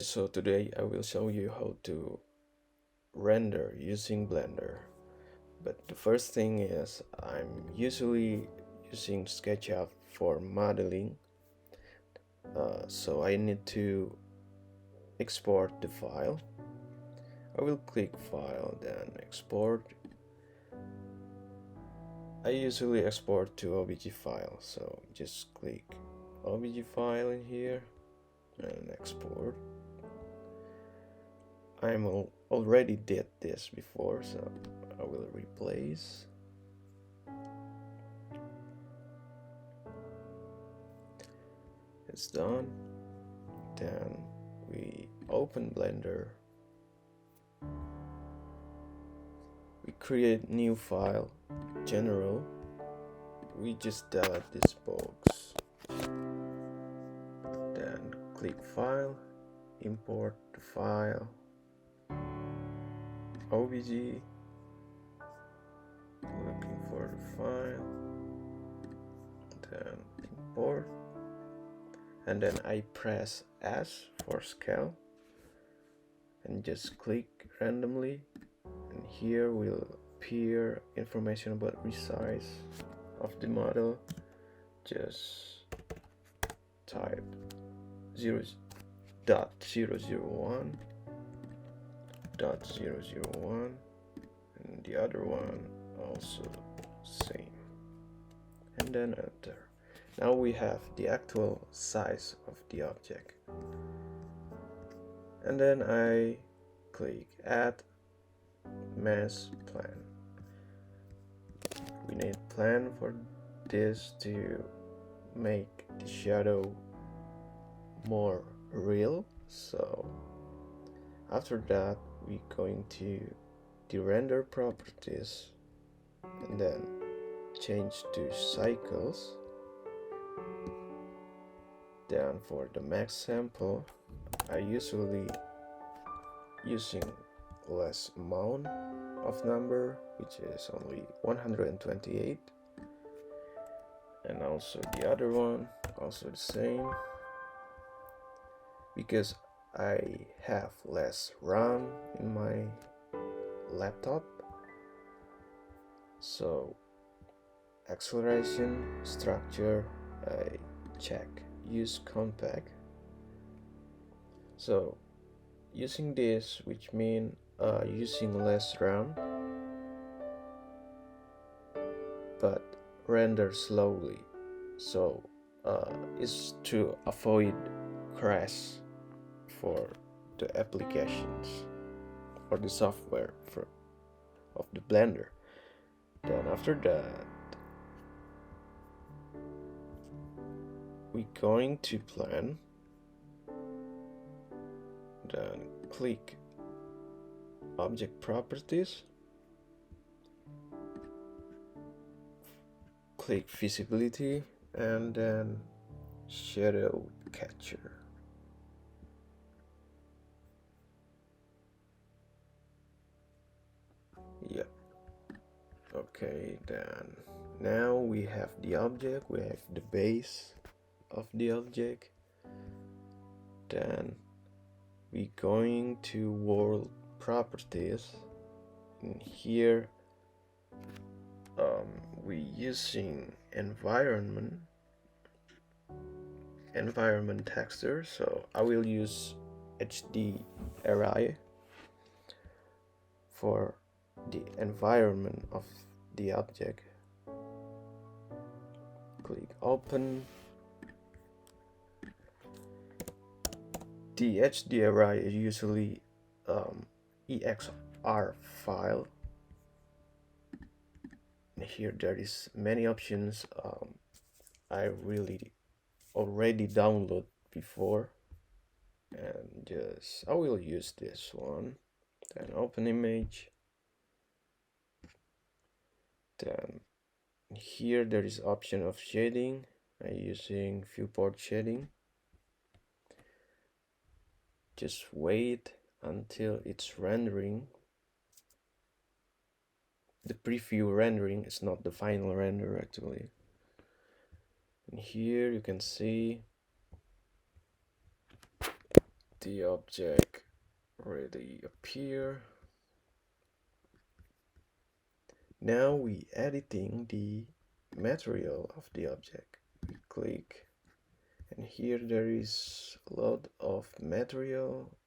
So today I will show you how to render using Blender. But the first thing is I'm usually using Sketchup for modeling. So I need to export the file. I will click File, then Export. I usually export to OBJ file, so just click OBJ file in here and export. Already did this before, so I will replace. It's done. Then we open Blender. We create new file, general. We just delete this box. Then click File, import the file, OBJ. Looking for the file, then import, and then I press S for scale and just click randomly, and here will appear information about resize of the model. Just type 0.001.001, and the other one also same, and then enter. Now we have the actual size of the object, and then I click Add Mass Plan. We need plan for this to make the shadow more real. So after that we're going to the render properties and then change to cycles. Then for the max sample, I usually using less amount of number, which is only 128, and also the other one also the same, because I have less RAM in my laptop. So acceleration structure, I check use compact. So using this, which mean using less RAM but render slowly, so it's to avoid crash for the applications or the software of the Blender. Then after that we're going to plan, then click object properties, click visibility, and then shadow capture. Yep. Okay, then now we have the object, we have the base of the object. Then we're going to world properties, and here we're using environment texture, so I will use HD array for the environment of the object. Click open. The HD array is usually EXR file. And here there is many options. I really already download before, and just I will use this one. Then open image. Then here there is option of shading. I'm using viewport shading. Just wait until it's rendering. The preview rendering is not the final render actually. And here you can see the object already appear. Now we editing the material of the object. We click, and here there is a lot of material.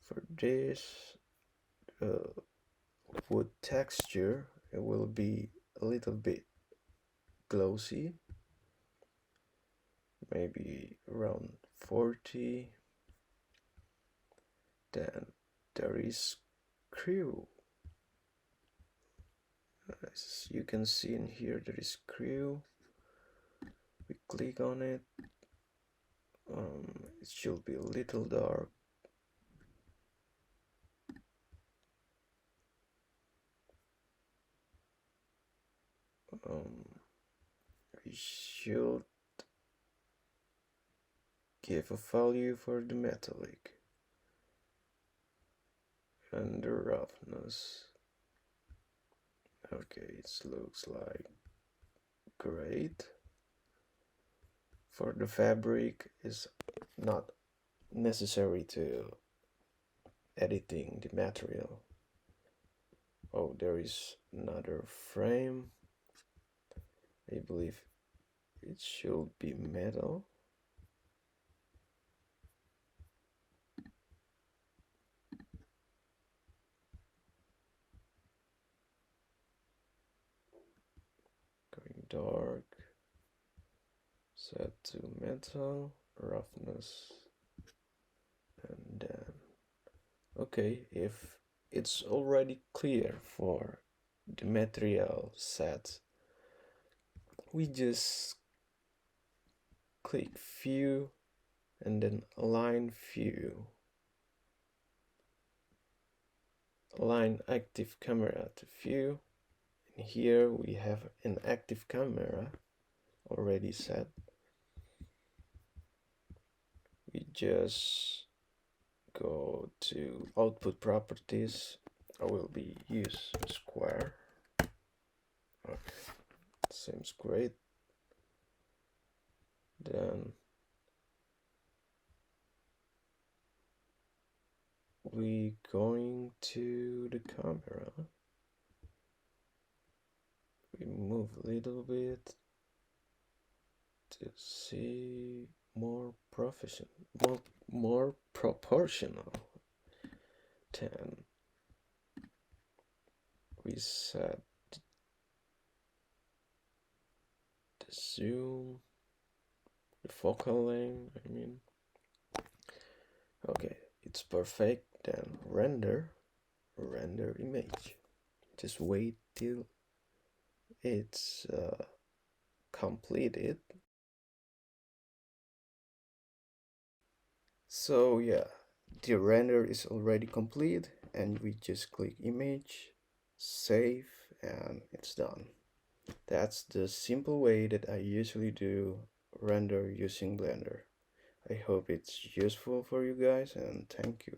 For this wood texture, it will be a little bit glossy, maybe around 40. Then there is crew. As you can see in here, there is crew. We click on it. It should be a little dark. We should give a value for the metallic and the roughness. Okay, it looks like great. For the fabric, is not necessary to editing the material. Oh, there is another frame. I believe it should be metal. Going dark. Set to metal, roughness, and then okay, if it's already clear for the material set, we just click view and then align view, align active camera to view, and here we have an active camera already set. We just go to output properties. I will be use a square. Okay, seems great. Then we going to the camera. We move a little bit to see more more proportional. Then we set the zoom, the focal length, I mean. Okay, it's perfect. Then render image. Just wait till it's completed. So yeah, the render is already complete, and we just click image, save, and it's done. That's the simple way that I usually do render using Blender. I hope it's useful for you guys, and thank you.